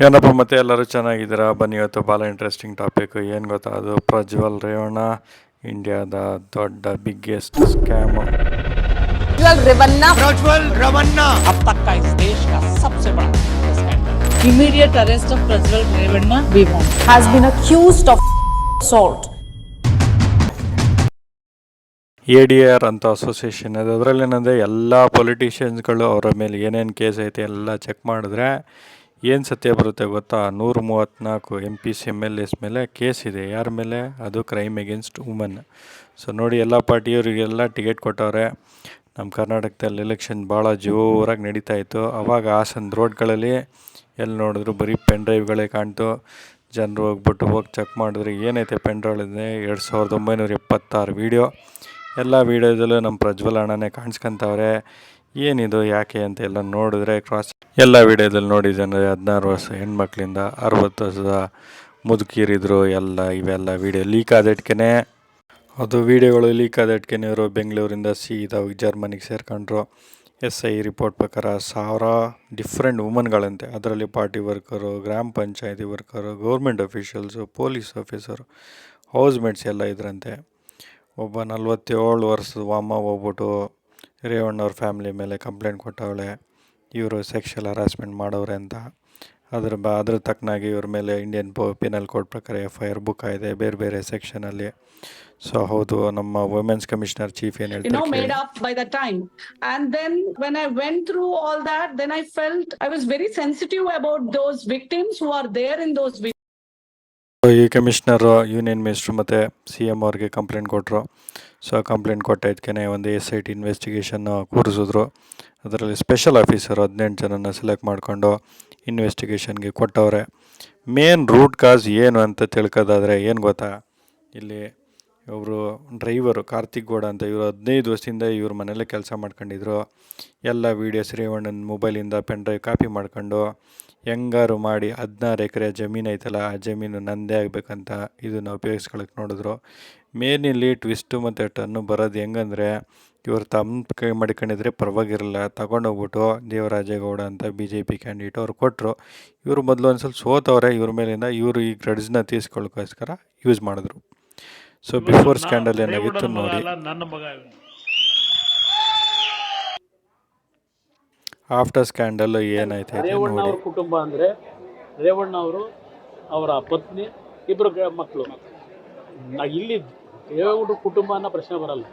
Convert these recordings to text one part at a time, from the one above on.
ಏನಪ್ಪ ಮತ್ತೆ ಎಲ್ಲರೂ ಚೆನ್ನಾಗಿದ್ದೀರಾ? ಬನ್ನಿ, ಇವತ್ತು ಭಾಳ ಇಂಟ್ರೆಸ್ಟಿಂಗ್ ಟಾಪಿಕ್. ಏನು ಗೊತ್ತಾ, ಅದು ಪ್ರಜ್ವಲ್ ರೇವಣ್ಣ ಇಂಡಿಯಾದ ದೊಡ್ಡ ಬಿಗ್ಗೆಸ್ಟ್ ಸ್ಕ್ಯಾಮ್. प्रज्वल रवन्ना अब तक का इस देश का सबसे बड़ा scandal. Immediate arrest of Prajwal Revanna we want. Has been accused of assault. ADR ಅಂತ ಅಸೋಸಿಯೇಷನ್ ಇದೆ. ಅದರಲ್ಲೇನಂದರೆ ಎಲ್ಲ ಪೊಲಿಟಿಷಿಯನ್ಸ್ಗಳು ಅವರ ಮೇಲೆ ಏನೇನು ಕೇಸ್ ಐತೆ ಎಲ್ಲ ಚೆಕ್ ಮಾಡಿದ್ರೆ ಏನು ಸತ್ಯ ಬರುತ್ತೆ ಗೊತ್ತಾ? 134 MPs MLAs ಮೇಲೆ ಕೇಸ್ ಇದೆ. ಯಾರ ಮೇಲೆ? ಅದು ಕ್ರೈಮ್ ಎಗೇನ್ಸ್ಟ್ ವುಮನ್. ಸೊ ನೋಡಿ, ಎಲ್ಲ ಪಾರ್ಟಿಯವರಿಗೆಲ್ಲ ಟಿಕೆಟ್ ಕೊಟ್ಟವ್ರೆ. ನಮ್ಮ ಕರ್ನಾಟಕದಲ್ಲಿ ಎಲೆಕ್ಷನ್ ಭಾಳ ಜೋರಾಗಿ ನಡೀತಾ ಇತ್ತು. ಆವಾಗ ಹಾಸನ ರೋಡ್ಗಳಲ್ಲಿ ಎಲ್ಲಿ ನೋಡಿದ್ರು ಬರೀ ಪೆನ್ ಡ್ರೈವ್ಗಳೇ ಕಾಣ್ತು. ಜನರು ಹೋಗಿ ಚೆಕ್ ಮಾಡಿದ್ರೆ ಏನೈತೆ ಪೆನ್ ಡ್ರೈವ್ಲಿಂದ 2976 ವೀಡಿಯೋ. ಎಲ್ಲ ವೀಡಿಯೋದಲ್ಲೂ ನಮ್ಮ ಪ್ರಜ್ವಲ್ ಅಣ್ಣನೇ ಕಾಣಿಸ್ಕೊಂತವ್ರೆ. ಏನಿದು ಯಾಕೆ ಅಂತ ಎಲ್ಲ ನೋಡಿದ್ರೆ ಎಲ್ಲ ವೀಡಿಯೋದಲ್ಲಿ ನೋಡಿದ್ರೆ 16 ವರ್ಷ ಹೆಣ್ಮಕ್ಳಿಂದ 60 ವರ್ಷದ ಮುದುಕೀರಿದ್ರು. ಇವೆಲ್ಲ ವೀಡಿಯೋ ಲೀಕ್ ಆದಟ್ಕೆ, ಅದು ವೀಡಿಯೋಗಳು ಲೀಕ್ ಆದಟ್ಕೆ ಇವರು ಬೆಂಗಳೂರಿಂದ ಸೀದಾ ಜರ್ಮನಿಗೆ ಸೇರ್ಕೊಂಡ್ರು. SI ರಿಪೋರ್ಟ್ ಪ್ರಕಾರ 1000 ಡಿಫ್ರೆಂಟ್ ವುಮನ್ಗಳಂತೆ. ಅದರಲ್ಲಿ ಪಾರ್ಟಿ ವರ್ಕರು, ಗ್ರಾಮ ಪಂಚಾಯತಿ worker, government officials, police officer, housemates ಎಲ್ಲ ಇದ್ರಂತೆ. ಒಬ್ಬ 47 ವರ್ಷದ ಅಮ್ಮ ಹೋಗ್ಬಿಟ್ಟು ರೇವಣ್ಣವ್ರ ಫ್ಯಾಮಿಲಿ ಮೇಲೆ ಕಂಪ್ಲೇಂಟ್ ಕೊಟ್ಟವಳೆ, ಇವರು ಸೆಕ್ಷುವಲ್ ಹರಾಸ್ಮೆಂಟ್ ಮಾಡೋರೆ ಅಂತ. ಅದ್ರ ತಕ್ಕನಾಗಿ ಇವ್ರ ಮೇಲೆ ಇಂಡಿಯನ್ ಪಿನಲ್ ಕೋಡ್ ಪ್ರಕಾರ FIR ಬುಕ್ ಆಗಿದೆ ಬೇರೆ ಬೇರೆ ಸೆಕ್ಷನಲ್ಲಿ. ಸೊ ಹೌದು, ನಮ್ಮ ವುಮೆನ್ಸ್ ಕಮಿಷನರ್ ಚೀಫ್ ಏನು ಹೇಳ್ತಾರೆ made up by the time. And then when I went through all that, then I felt I was very sensitive about those victims who are there in those videos. ಈ commissioner union minister ಮತ್ತು CM ಅವ್ರಿಗೆ complaint ಕೊಟ್ಟರು. So complaint ಕೊಟ್ಟಿದ್ದಕ್ಕೆ ಒಂದು SIT ಇನ್ವೆಸ್ಟಿಗೇಷನ್ನು ಕೂರಿಸಿದ್ರು. ಅದರಲ್ಲಿ special officer 18 ಜನನ select ಮಾಡಿಕೊಂಡು ಇನ್ವೆಸ್ಟಿಗೇಷನ್ಗೆ ಕೊಟ್ಟವ್ರೆ. ಮೇನ್ ರೂಟ್ ಕಾಸ್ ಏನು ಅಂತ ತಿಳ್ಕೋದಾದರೆ ಏನು ಗೊತ್ತಾ, ಇಲ್ಲಿ ಇವರು ಡ್ರೈವರು ಕಾರ್ತಿಕ್ ಗೌಡ ಅಂತ, ಇವರು 15 ವರ್ಷದಿಂದ ಇವ್ರ ಮನೇಲೆ ಕೆಲಸ ಮಾಡ್ಕೊಂಡಿದ್ರು. ಎಲ್ಲ ವೀಡಿಯೋಸ್ ರೇವಣ್ಣನ ಮೊಬೈಲಿಂದ ಪೆನ್ ಡ್ರೈವ್ ಕಾಪಿ ಮಾಡ್ಕೊಂಡು ಹೆಂಗಾರು ಮಾಡಿ 16 ಎಕರೆ ಜಮೀನು ಐತಲ್ಲ, ಆ ಜಮೀನು ನಂದೇ ಆಗಬೇಕಂತ ಇದನ್ನು ಉಪಯೋಗಿಸ್ಕೊಳಕ್ಕೆ ನೋಡಿದ್ರು. ಮೇನಲ್ಲಿ ಟ್ವಿಸ್ಟು ಮತ್ತು ಟನ್ನು ಬರೋದು ಹೆಂಗಂದರೆ, ಇವರು ತಮ್ಮ ಕೈ ಮಾಡ್ಕೊಂಡಿದ್ರೆ ಪರವಾಗಿರಲ್ಲ, ತಗೊಂಡೋಗ್ಬಿಟ್ಟು ದೇವರಾಜೇಗೌಡ ಅಂತ BJP ಕ್ಯಾಂಡಿಡೇಟ್ ಅವ್ರು ಕೊಟ್ಟರು. ಇವರು ಮೊದಲು ಒಂದು ಸ್ವಲ್ಪ ಸೋತವ್ರೆ. ಇವ್ರ ಮೇಲಿಂದ ಇವರು ಈ ಗ್ರಡ್ಸ್ನ ತೀರ್ಸ್ಕೊಳ್ಳೋಕ್ಕೋಸ್ಕರ ಯೂಸ್ ಮಾಡಿದ್ರು. ಸೊ ಬಿಫೋರ್ ಸ್ಕ್ಯಾಂಡಲ್ ಏನಾಗಿತ್ತು ನೋಡಿ, ಆಫ್ಟರ್ ಸ್ಕ್ಯಾಂಡಲ್ ಏನಾಯ್ತು ನೋಡಿ. ಕುಟುಂಬ ಅಂದರೆ ರೇವಣ್ಣ ಅವರು, ಅವರ ಪತ್ನಿ, ಇಬ್ಬರು ಮಕ್ಕಳು. ಇಲ್ಲಿ ದೇವೇಗೌಡರ ಕುಟುಂಬ ಅನ್ನೋ ಪ್ರಶ್ನೆ ಬರಲ್ಲ.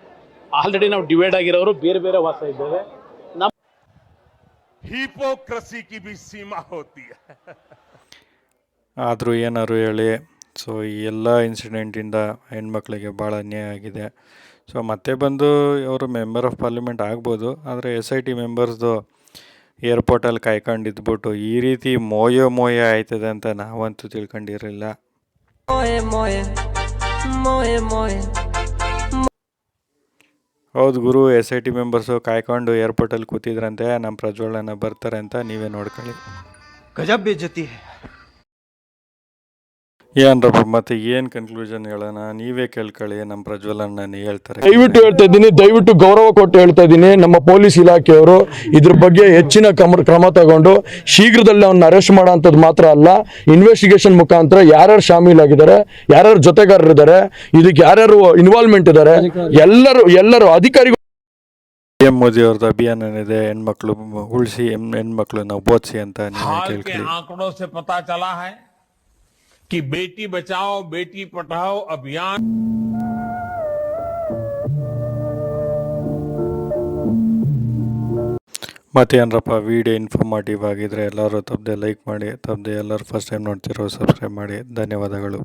ಆಲ್ರೆಡಿ ನಾವು ಡಿವೈಡ್ ಆಗಿರೋರು ಬೇರೆ ಬೇರೆ ವಾಸ ಇದ್ದೇವೆ. ನಮ್ಮ हिपोक्रेसी की भी सीमा होती है. ಆದರೂ ಏನಾರು ಹೇಳಿ, ಸೊ ಈ ಎಲ್ಲ ಇನ್ಸಿಡೆಂಟಿಂದ ಹೆಣ್ಮಕ್ಳಿಗೆ ಭಾಳ ಅನ್ಯಾಯ ಆಗಿದೆ. ಸೊ ಮತ್ತೆ ಬಂದು ಅವರು ಮೆಂಬರ್ ಆಫ್ ಪಾರ್ಲಿಮೆಂಟ್ ಆಗ್ಬೋದು, ಆದರೆ SIT ಮೆಂಬರ್ಸ್ದು ಏರ್ಪೋರ್ಟಲ್ಲಿ ಕಾಯ್ಕೊಂಡಿದ್ಬಿಟ್ಟು ಈ ರೀತಿ ಮೋಯ ಆಯ್ತದೆ ಅಂತ ನಾವಂತೂ ತಿಳ್ಕೊಂಡಿರಲಿಲ್ಲ. ಹೌದು ಗುರು, SIT ಮೆಂಬರ್ಸು ಕಾಯ್ಕೊಂಡು ಏರ್ಪೋರ್ಟಲ್ಲಿ ಕೂತಿದ್ರಂತೆ, ನಮ್ಮ ಪ್ರಜ್ವಲನ ಬರ್ತಾರೆ ಅಂತ. ನೀವೇ ನೋಡ್ಕೊಳ್ಳಿ. गजब बेइज्जती है. ಏನ್ರಪ್ಪ ಮತ್ತೆ ಏನು ಕನ್ಕ್ಲೂಷನ್ ಹೇಳೋಣ, ನೀವೇ ಕೇಳ್ಕೊಳ್ಳಿ. ನಮ್ಮ ಪ್ರಜ್ವಲನ್ನ ಹೇಳ್ತಾರೆ. ದಯವಿಟ್ಟು ಹೇಳ್ತಾ ಇದ್ದೀನಿ, ದಯವಿಟ್ಟು ಗೌರವ ಕೊಟ್ಟು ಹೇಳ್ತಾ ಇದ್ದೀನಿ, ನಮ್ಮ ಪೊಲೀಸ್ ಇಲಾಖೆಯವರು ಇದ್ರ ಬಗ್ಗೆ ಹೆಚ್ಚಿನ ಕ್ರಮ ತಗೊಂಡು ಶೀಘ್ರದಲ್ಲಿ ಅವನ್ನ ಅರೆಸ್ಟ್ ಮಾಡೋ ಅಂಥದ್ದು ಮಾತ್ರ ಅಲ್ಲ, ಇನ್ವೆಸ್ಟಿಗೇಷನ್ ಮುಖಾಂತರ ಯಾರ್ಯಾರು ಶಾಮೀಲಾಗಿದ್ದಾರೆ, ಯಾರ್ಯಾರು ಜೊತೆಗಾರರಿದ್ದಾರೆ, ಇದಕ್ಕೆ ಯಾರ್ಯಾರು ಇನ್ವಾಲ್ವ್ಮೆಂಟ್ ಇದ್ದಾರೆ, ಎಲ್ಲರೂ ಅಧಿಕಾರಿಗಳು. PM ಮೋದಿ ಅವ್ರದ್ದು ಅಭಿಯಾನ ಏನಿದೆ, ಹೆಣ್ಮಕ್ಳು ಉಳಿಸಿ, ಹೆಣ್ಮಕ್ಳು ನಾವು ಬೋಧಿಸಿ ಅಂತ ನೀವೇ ಕೇಳ್ಕೊಳ್ಳಿ. आंकड़ों से पता चला है कि बेटी बचाओ बेटी पढ़ाओ अभियान ಮತ್ತೇನರಪ್ಪ, ವಿಡಿಯೋ ಇನ್ಫಾರ್ಮೇಟಿವ್ ಆಗಿದ್ರೆ ಎಲ್ಲರೂ ತಪ್ಪದೆ ಲೈಕ್ ಮಾಡಿ, ತಪ್ಪದೆ ಎಲ್ಲರೂ ಫಸ್ಟ್ ಟೈಮ್ ನೋಡ್ತಿರೋ ಸಬ್ಸ್ಕ್ರೈಬ್ ಮಾಡಿ. ಧನ್ಯವಾದಗಳು.